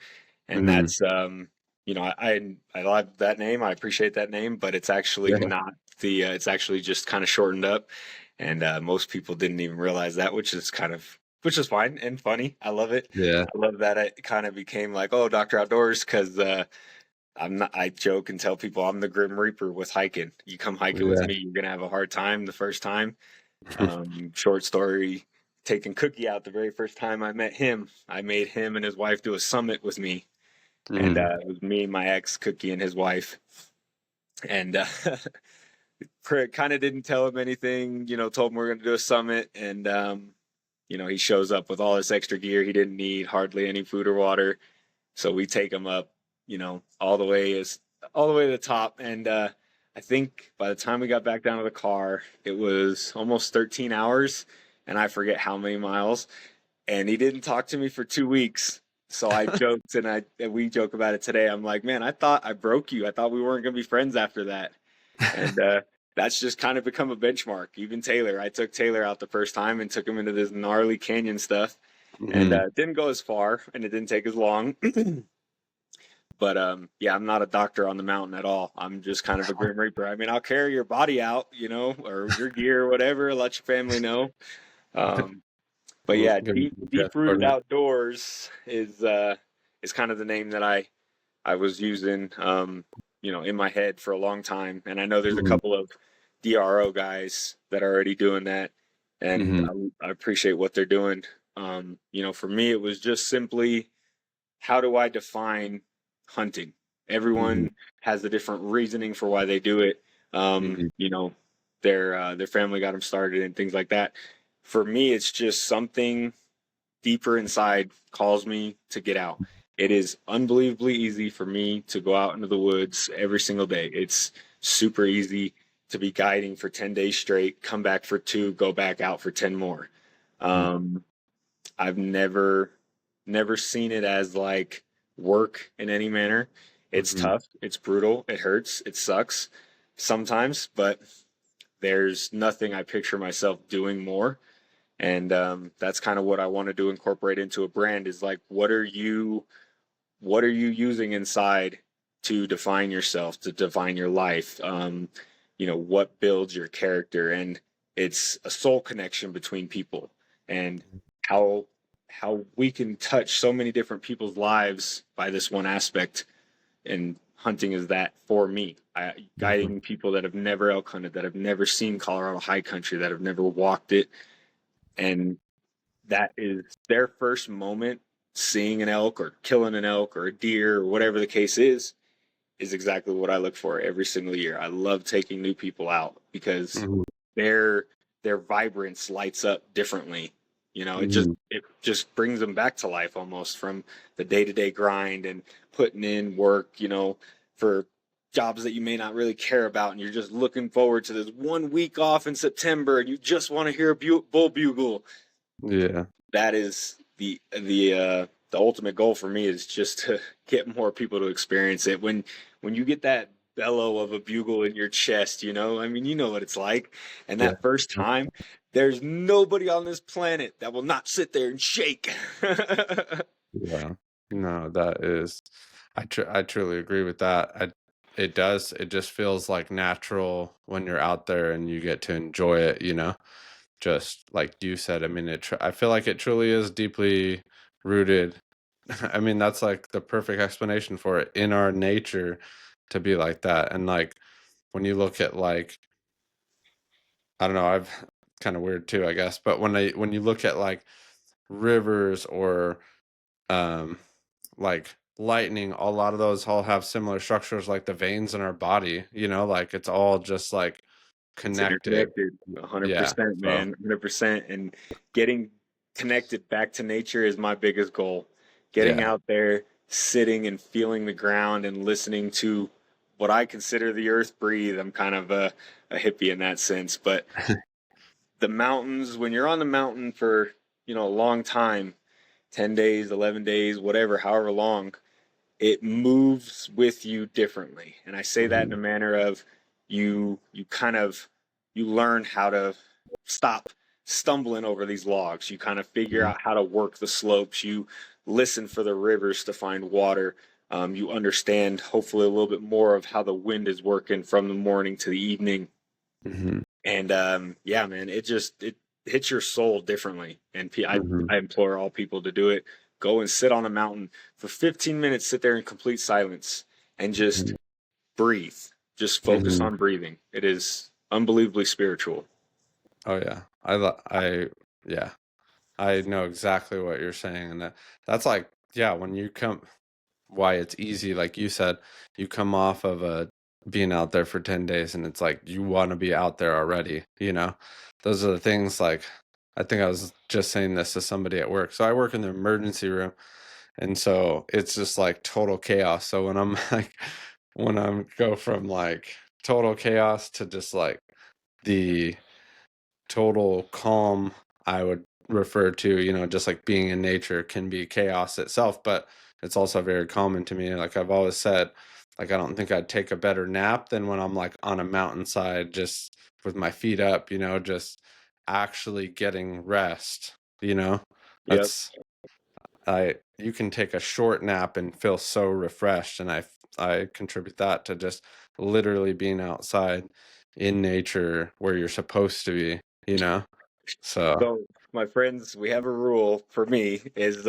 and that's I love that name. I appreciate that name, but it's actually not it's actually just kind of shortened up, and most people didn't even realize that, which is fine and funny. I love it. Yeah. I love that it kind of became like, oh, Dr. Outdoors, because I joke and tell people I'm the Grim Reaper with hiking. You come hiking with me, you're gonna have a hard time the first time. Short story, taking Cookie out the very first time I met him. I made him and his wife do a summit with me. And it was me, my ex, Cookie, and his wife. And kind of didn't tell him anything, told him we're going to do a summit. And, he shows up with all this extra gear he didn't need, hardly any food or water. So we take him up, all the way to the top. And I think by the time we got back down to the car, it was almost 13 hours, and I forget how many miles. And he didn't talk to me for 2 weeks. So I joked, and we joke about it today. I'm like, man, I thought I broke you. I thought we weren't going to be friends after that. And that's just kind of become a benchmark. Even Taylor, I took Taylor out the first time and took him into this gnarly canyon stuff. And it didn't go as far, and it didn't take as long. But I'm not a doctor on the mountain at all. I'm just kind of a Grim Reaper. I mean, I'll carry your body out, or your gear or whatever, let your family know. But yeah, Deep Rooted Outdoors is kind of the name that I was using, in my head for a long time. And I know there's a couple of DRO guys that are already doing that, and I appreciate what they're doing. For me, it was just simply, how do I define hunting? Everyone has a different reasoning for why they do it. Their family got them started and things like that. For me, it's just something deeper inside calls me to get out. It is unbelievably easy for me to go out into the woods every single day. It's super easy to be guiding for 10 days straight, come back for 2, go back out for 10 more. Mm, Um, I've never seen it as like work in any manner. It's mhm, tough, it's brutal, it hurts, it sucks sometimes, but there's nothing I picture myself doing more. And that's kind of what I wanted to incorporate into a brand is like, what are you using inside to define yourself, to define your life? What builds your character? And it's a soul connection between people, and how we can touch so many different people's lives by this one aspect. And hunting is that for me. mhm, Guiding people that have never elk hunted, that have never seen Colorado high country, that have never walked it, and that is their first moment seeing an elk or killing an elk or a deer or whatever the case is exactly what I look for every single year. I love taking new people out because mhm, their vibrance lights up differently. mhm. It just brings them back to life almost from the day-to-day grind and putting in work, for jobs that you may not really care about, and you're just looking forward to this 1 week off in September and you just want to hear a bull bugle. Yeah, That is the ultimate goal for me, is just to get more people to experience it. When you get that bellow of a bugle in your chest, I mean, you know what it's like. And yeah, that first time, there's nobody on this planet that will not sit there and shake. yeah. No, that is, I truly agree with that. It does. It just feels like natural when you're out there and you get to enjoy it. Just like you said. I mean, I feel like it truly is deeply rooted. I mean, that's like the perfect explanation for it in our nature to be like that. And like when you look at like, I don't know, I've kind of weird too, I guess, but when you look at like rivers or um like lightning, a lot of those all have similar structures like the veins in our body, like it's all just like It's connected. interconnected, Yeah. 100%, So, man, 100%. And getting connected back to nature is my biggest goal. Getting yeah. out there, sitting and feeling the ground and listening to what I consider the earth breathe. I'm kind of a hippie in that sense, but the mountains, when you're on the mountain for, a long time, 10 days, 11 days, whatever, however long, it moves with you differently. And I say that in a Mhm, manner of you kind of you learn how to stop stumbling over these logs. You kind of figure mhm, out how to work the slopes. You listen for the rivers to find water. You understand hopefully a little bit more of how the wind is working from the morning to the evening. mhm, And yeah, man, it hits your soul differently. And mhm, I implore all people to do it. Go and sit on a mountain for 15 minutes, sit there in complete silence and just mhm, breathe. Just focus mhm. on breathing. It is unbelievably spiritual. Oh yeah. Yeah. I know exactly what you're saying, and that's like, yeah, when you come, why it's easy, like you said, you come off of being out there for 10 days and it's like you want to be out there already. Those are the things like, I think I was just saying this to somebody at work. So I work in the emergency room, and so it's just like total chaos. So when I'm like, when I'm go from like total chaos to just like the total calm, I would refer to, just like being in nature can be chaos itself, but it's also very common to me. Like I've always said, like I don't think I'd take a better nap than when I'm like on a mountainside, just with my feet up, just actually getting rest, you know? Yep. That's I you can take a short nap and feel so refreshed, and I contribute that to just literally being outside in nature where you're supposed to be. So, So, my friends, we have a rule for me is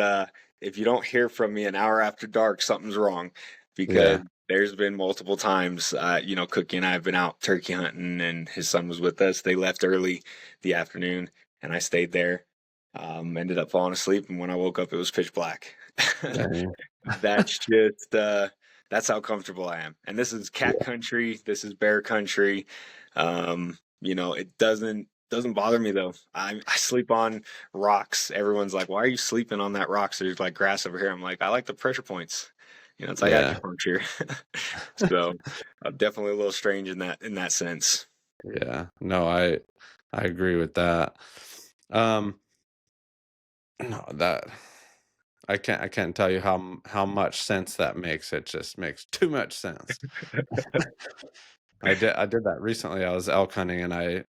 if you don't hear from me an hour after dark, something's wrong. Because yeah. there's been multiple times, Cookie and I have been out turkey hunting, and his son was with us. They left early the afternoon, and I stayed there. Ended up falling asleep, and when I woke up, it was pitch black. Dang. That's just that's how comfortable I am. And this is cat Yeah. country. This is bear country. It doesn't doesn't bother me though. I sleep on rocks. Everyone's like, "Why are you sleeping on that rock? So there's like grass over here." I'm like, "I like the pressure points. You know, it's like Yeah. acupuncture." So I'm definitely a little strange in that sense. Yeah. No, I agree with that. Um, no, that I can't tell you how much sense that makes. It just makes too much sense. I did that recently. I was elk hunting and I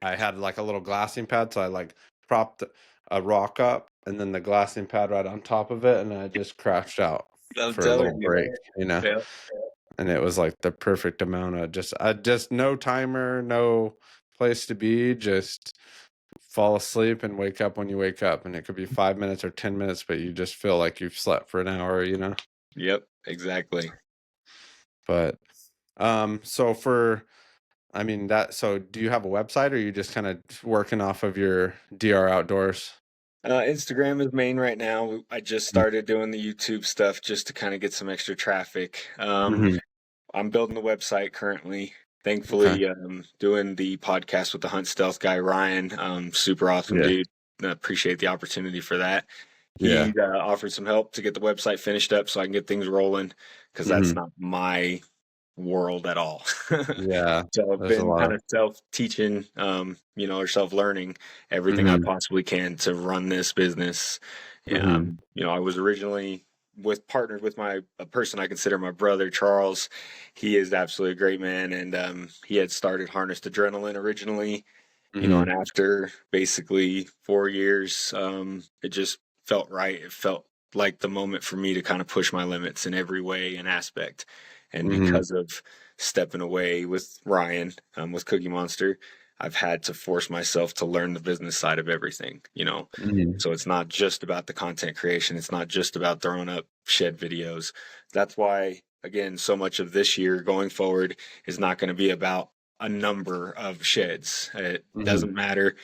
had like a little glassing pad, so I like propped a rock up and then the glassing pad right on top of it, and I just crashed out I'm for a telling little you. break, you know. Yeah. And it was like the perfect amount of just no timer, no place to be, just fall asleep and wake up when you wake up, and it could be 5 minutes or 10 minutes, but you just feel like you've slept for an hour, you know. Yep, exactly. But so for I mean that so do you have a website or are you just kind of working off of your DR Outdoors? Instagram is main right now. I just started doing the YouTube stuff just to kind of get some extra traffic. Mm-hmm. I'm building the website currently. Okay. Thankfully, doing the podcast with the Hunt Stealth guy, Ryan. Super awesome Yeah. dude. Appreciate the opportunity for that. Yeah. He offered some help to get the website finished up so I can get things rolling because that's Mm-hmm. not my world at all. Yeah. So I've There's a been lot kind of of self-teaching, or self-learning everything I mm-hmm. possibly can to run this business. Mm-hmm. I was originally partnered with a person I consider my brother, Charles. He is absolutely a great man, and he had started Harnessed Adrenaline originally. Mm-hmm. And after basically 4 years, it just felt right. It felt like the moment for me to kind of push my limits in every way and aspect. And Mm-hmm. because of stepping away with Ryan, with Cookie Monster, I've had to force myself to learn the business side of everything. Mm-hmm. So it's not just about the content creation. It's not just about throwing up shed videos. That's why, again, so much of this year going forward is not going to be about a number of sheds. It Mm-hmm. doesn't matter.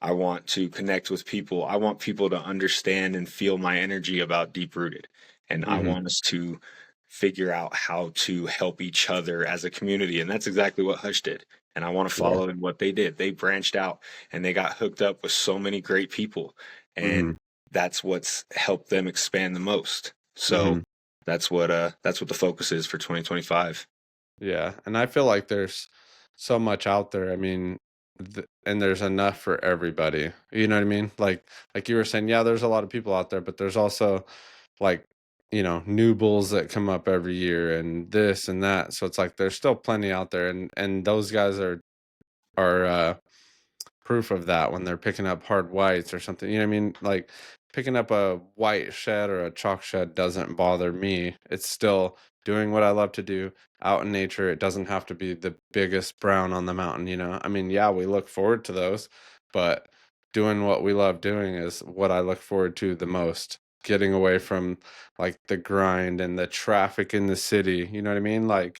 I want to connect with people. I want people to understand and feel my energy about deep rooted. And I Mm-hmm. want us to figure out how to help each other as a community. And that's exactly what Hush did. And I want to Yeah. follow in what they did. They branched out and they got hooked up with so many great people. Mm-hmm. And that's what's helped them expand the most. So Mm-hmm. that's what the focus is for 2025. Yeah, and I feel like there's so much out there. I mean, and there's enough for everybody. You know what I mean? Like you were saying, yeah, there's a lot of people out there, but there's also like, new bulls that come up every year and this and that. So it's like there's still plenty out there, and those guys are proof of that when they're picking up hard whites or something. You know what I mean? Like picking up a white shed or a chalk shed doesn't bother me. It's still doing what I love to do out in nature. It doesn't have to be the biggest brown on the mountain, you know? I mean, yeah, we look forward to those, but doing what we love doing is what I look forward to the most. Getting away from like the grind and the traffic in the city, you know what I mean? Like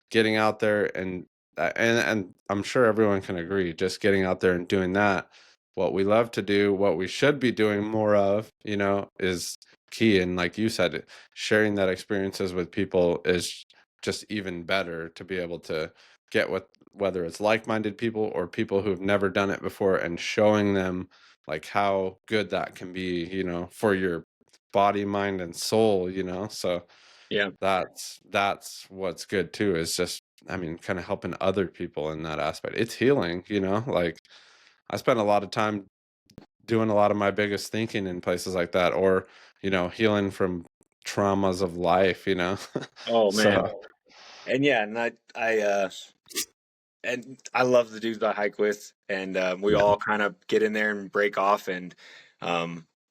getting out there and I'm sure everyone can agree, just getting out there and doing that, what we love to do, what we should be doing more of, is key. And like you said, sharing that experiences with people is just even better to be able to get with whether it's like-minded people or people who've never done it before and showing them like how good that can be, for your body, mind, and soul, so Yeah. that's what's good too, is just, I mean, kind of helping other people in that aspect. It's healing, like I spend a lot of time doing a lot of my biggest thinking in places like that, or, healing from traumas of life. Oh man. So, And yeah, and I love the dudes I hike with, and we yeah. all kind of get in there and break off. And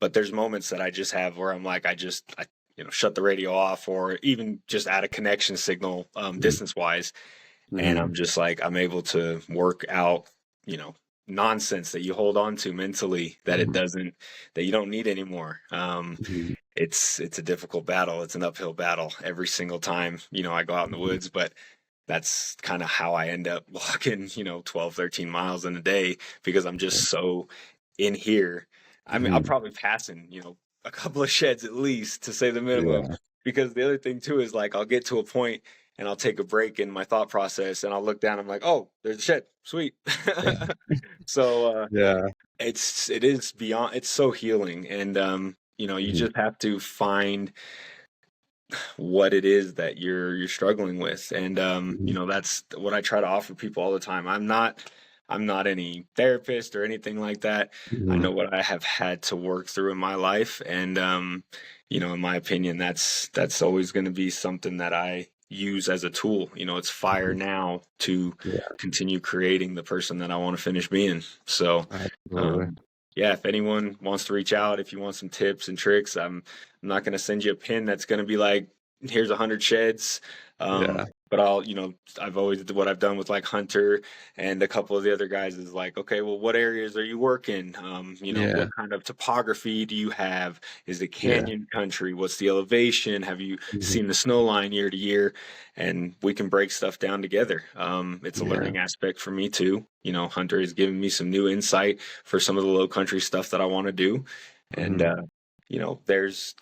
but there's moments that I just have where I'm like, shut the radio off, or even just add a connection signal distance wise, and Mm-hmm. I'm just like I'm able to work out, you know, nonsense that you hold on to mentally Mm-hmm. that you don't need anymore. Mm-hmm. It's a difficult battle. It's an uphill battle every single time, I go out in the woods, but that's kind of how I end up walking, 12, 13 miles in a day because I'm just so in here. I mean, I'm Mm-hmm. probably passing, a couple of sheds at least to say the minimum. Yeah. Because the other thing too is like I'll get to a point and I'll take a break in my thought process, and I'll look down. I'm like, oh, there's a shed, sweet. Yeah. So Yeah. it is beyond. It's so healing, and you Mhm. just have to find what it is that you're struggling with, and Mhm. that's what I try to offer people all the time. I'm not any therapist or anything like that. I Mhm. know what I have had to work through in my life, and in my opinion, that's always going to be something that I use as a tool. It's fire Mhm. now to Yeah, continue creating the person that I want to finish being. So absolutely. um yeah, if anyone wants to reach out, if you want some tips and tricks, I'm not going to send you a pin that's going to be like, here's 100 sheds. Yeah. But I've always, what I've done with like Hunter and a couple of the other guys is like, okay, well, what areas are you working? Yeah. What kind of topography do you have? Is it Yeah. canyon country? What's the elevation? Have you Mhm. seen the snow line year to year? And we can break stuff down together. It's a Yeah. learning aspect for me too. Hunter has given me some new insight for some of the low country stuff that I want to do. And Mhm. there's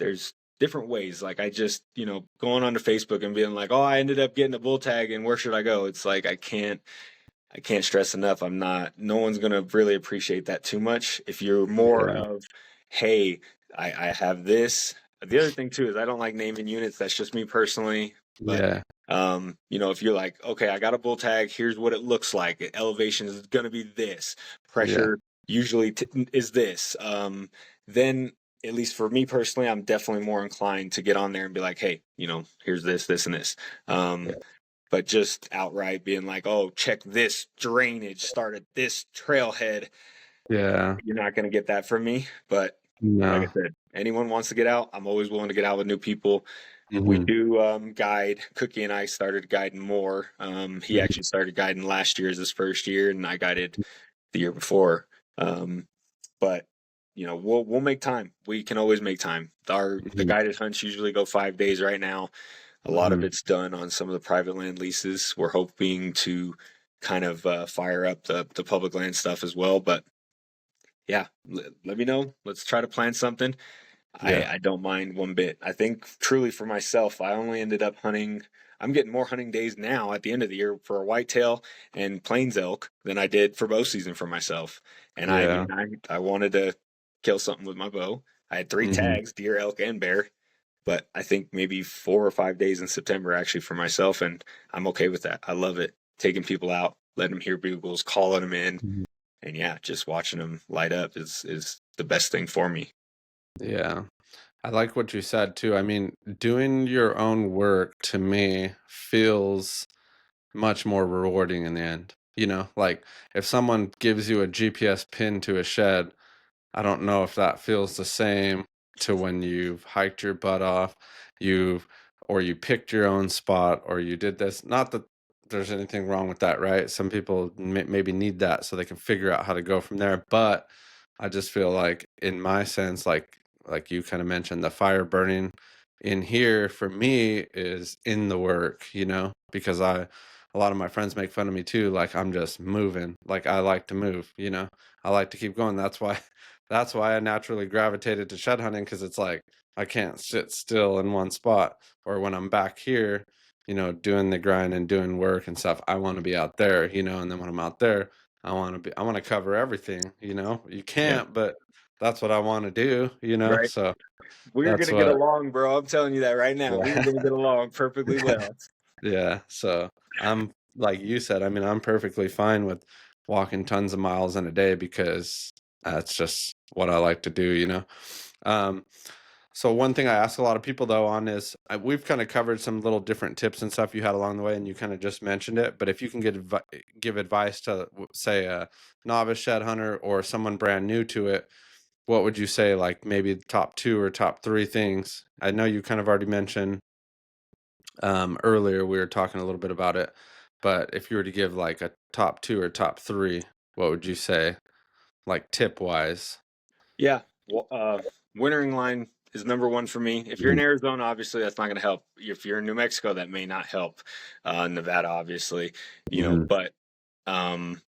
different ways. Like I just, going onto Facebook and being like, oh, I ended up getting a bull tag and where should I go? It's like I can't stress enough. No one's gonna really appreciate that too much. If you're more Yeah. of, hey, I have this. The other thing too is I don't like naming units. That's just me personally. But Yeah. if you're like, okay, I got a bull tag, here's what it looks like. Elevation is gonna be this. Yeah. Pressure usually is this. Then at least for me personally, I'm definitely more inclined to get on there and be like, hey, here's this, this, and this. Yeah. Um, but just outright being like, oh, check this drainage, start at this trailhead, Yeah. you're not going to get that from me. But like I No. said, anyone wants to get out, I'm always willing to get out with new people. We Mhm. do guide. Cookie and I started guiding more. He Mhm. actually started guiding last year as his first year, and I guided the year before. But we'll make time. We can always make time. The Mhm. guided hunts usually go 5 days right now. A lot of Mhm. it's done on some of the private land leases. We're hoping to kind of fire up the public land stuff as well. But yeah, let me know. Let's try to plan something. I, Yeah. I don't mind one bit. I think truly for myself, I only ended up hunting. I'm getting more hunting days now at the end of the year for a whitetail and plains elk than I did for bow season for myself. And I Yeah. mean, I wanted to kill something with my bow. I had three Mhm. tags: deer, elk, and bear. But I think maybe 4 or 5 days in September actually for myself, and I'm okay with that. I love it. Taking people out, letting them hear bugles, calling them in, Mhm. and yeah, just watching them light up is the best thing for me. Yeah. I like what you said too. I mean, doing your own work to me feels much more rewarding in the end. Like if someone gives you a GPS pin to a shed, I don't know if that feels the same to when you've hiked your butt off, you've or you picked your own spot or you did this. Not that there's anything wrong with that, right? Some people maybe need that so they can figure out how to go from there. But I just feel like, in my sense, like you kind of mentioned, the fire burning in here for me is in the work, because a lot of my friends make fun of me too. Like I'm just moving. Like I like to move. I like to keep going. That's why I naturally gravitated to shed hunting because it's like I can't sit still in one spot. Or when I'm back here, doing the grind and doing work and stuff, I want to be out there, and then when I'm out there, I want to cover everything, You Yeah, can't, but that's what I want to do, right. So We're that's gonna get what along, bro. I'm telling you that right now. We are yeah. gonna get along perfectly well. Yeah, so I'm like you said, I mean, I'm perfectly fine with walking tons of miles in a day because that's just what I like to do, Um, so one thing I ask a lot of people though on is we've kind of covered some little different tips and stuff you had along the way, and you kind of just mentioned it. But if you can give advice to say a novice shed hunter or someone brand new to it, what would you say? Like maybe the top two or top three things? I know you kind of already mentioned earlier. We were talking a little bit about it, but if you were to give like a top two or top three, what would you say? Like tip wise? Yeah. Well, wintering line is number one for me. If you're in Mhm. Arizona, obviously that's not going to help. If you're in New Mexico, that may not help. Nevada, obviously, Mhm. but um,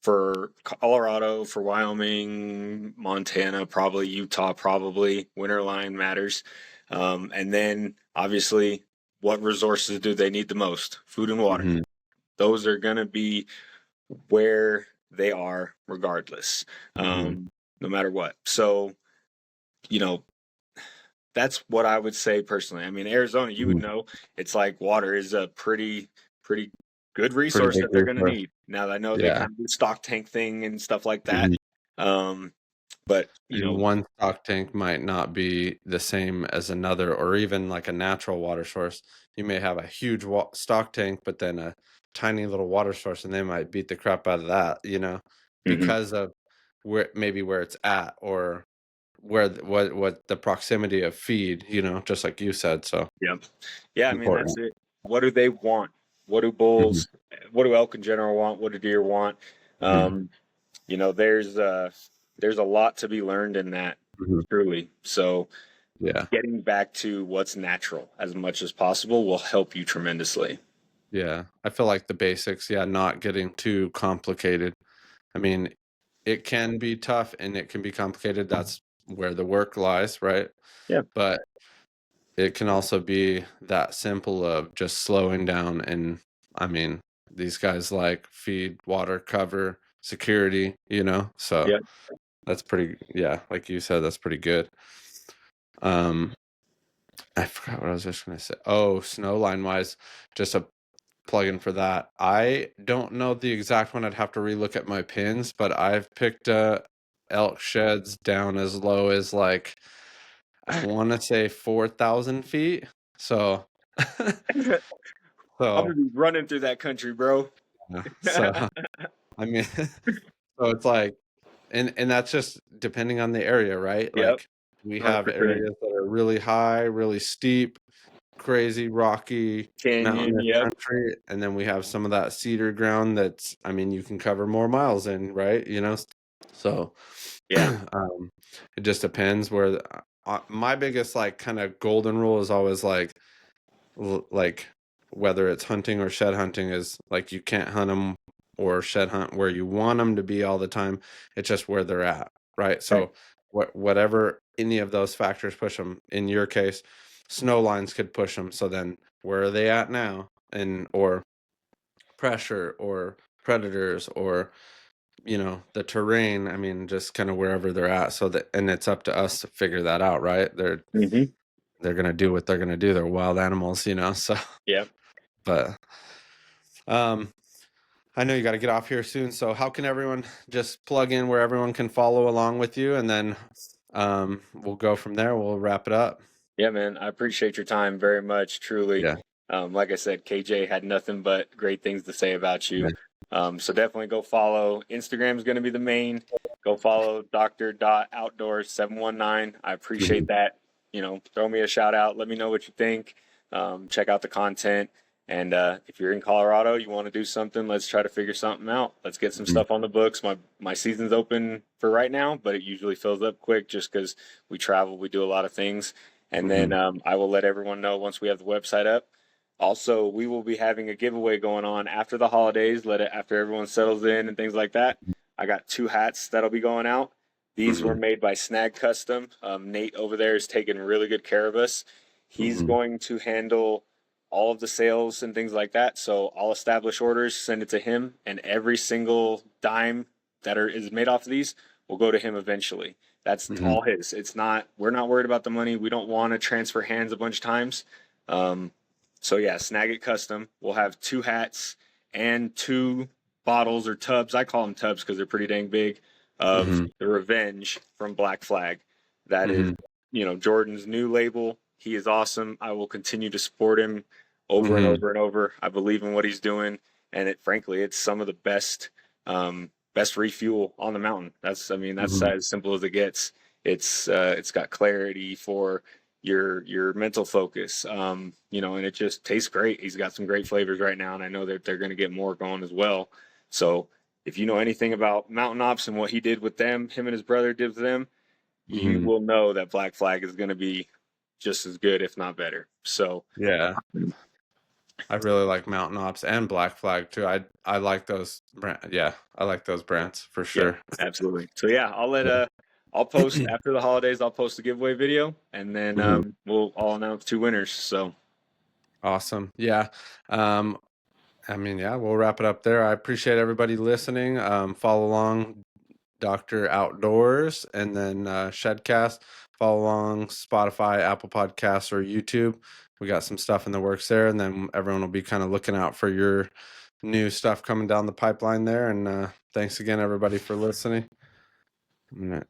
for Colorado, for Wyoming, Montana, probably Utah, probably winter line matters. And then obviously what resources do they need the most? Food and water. Mhm. Those are going to be where they are regardless, Mhm. no matter what. So, you know, that's what I would say personally. I mean, Arizona, you would Mhm. know, it's like water is a pretty good Pretty resource big that they're going to resource. need. Now, I know they Yeah. kind of do stock tank thing and stuff like that. Mhm. Um, but, you And know, one stock tank might not be the same as another, or even like a natural water source. You may have a huge stock tank, but then a tiny little water source, and they might beat the crap out of that, mhm, because of where it's at, or what the proximity of feed, just like you said. So yeah. Yeah, I mean, that's important. it. What do they want? What do Mhm. bulls, what do elk in general want? What do deer want? Mhm. Um, you know, there's a lot to be learned in that, Mhm. truly. So Yeah. getting back to what's natural as much as possible will help you tremendously. Yeah. I feel like the basics, yeah, not getting too complicated. I mean, it can be tough and it can be complicated. That's where the work lies, right? Yeah. But it can also be that simple of just slowing down. And I mean, these guys like feed, water, cover, security, so Yeah. that's pretty, yeah, like you said, that's pretty good. Um, I forgot what I was just gonna say. Oh, snow line wise, just a plug-in for that. I don't know the exact one. I'd have to relook at my pins, but I've picked elk sheds down as low as, like, I want to say 4,000 feet. So, I'm so, gonna be running through that country, bro. yeah. So I mean, so it's like, and that's just depending on the area, right? Yep, Like, we have 100%. areas that are really high, really steep, crazy, rocky, Canyon, mountainous yep. country, and then we have some of that cedar ground that's, I mean, you can cover more miles in, right? So, Yeah. it just depends where my biggest, like, kind of golden rule is always like whether it's hunting or shed hunting, is like you can't hunt them or shed hunt where you want them to be all the time. It's just where they're at, right? Right. So whatever any of those factors push them. In your case, snow lines could push them. So then where are they at now? And or pressure or predators or the terrain. I mean, just kind of wherever they're at. So that, and it's up to us to figure that out, right? Hmm. They're gonna do what they're gonna do. They're wild animals, so. Yep. But um I know you got to get off here soon, so how can everyone just plug in where everyone can follow along with you, and then we'll go from there. We'll wrap it up. Yeah, man. I appreciate your time very much, truly. Yeah. Like I said, KJ had nothing but great things to say about you. Yeah. So definitely go follow. Instagram is going to be the main. Go follow Dr.Outdoors719. I appreciate Mhm. that. Throw me a shout out. Let me know what you think. Check out the content. And if you're in Colorado, you want to do something, let's try to figure something out. Let's get some Mhm. stuff on the books. My season's open for right now, but it usually fills up quick just because we travel, we do a lot of things. And then Mhm. I will let everyone know once we have the website up. Also, we will be having a giveaway going on after the holidays. After everyone settles in and things like that. I got 2 hats that'll be going out. These were Mhm. made by Snag Custom. Nate over there is taking really good care of us. He's Mhm. going to handle all of the sales and things like that. So I'll establish orders, send it to him, and every single dime is made off of these will go to him eventually. That's Mhm. all his. We're not worried about the money. We don't want to transfer hands a bunch of times. Um, so yeah, Snag It Custom. We'll have 2 hats and 2 bottles or tubs. I call them tubs because they're pretty dang big. Of Mhm. the Revenge from Black Flag. That is, Mhm. Jordan's new label. He is awesome. I will continue to support him over and Mhm. over and over. I believe in what he's doing, and frankly, it's some of the best refuel on the mountain. That's Mhm. as simple as it gets. It's got clarity for your mental focus. And it just tastes great. He's got some great flavors right now, and I know that they're going to get more going as well. So if you know anything about Mountain Ops and what he did with them, him and his brother did with them, you Mhm. will know that Black Flag is going to be just as good, if not better. So Yeah. I really like Mountain Ops and Black Flag too. I like those yeah, I like those brands for yeah, sure. absolutely. So yeah, I'll post after the holidays. I'll post a giveaway video, and then Mhm. I'll announce 2 winners. So Awesome. Yeah. Um, I mean, yeah, we'll wrap it up there. I appreciate everybody listening. Follow along Dr. Outdoors and then Shedcast. Follow along Spotify, Apple Podcasts, or YouTube. We got some stuff in the works there, and then everyone will be kind of looking out for your new stuff coming down the pipeline there. And thanks again, everybody, for listening. I'm gonna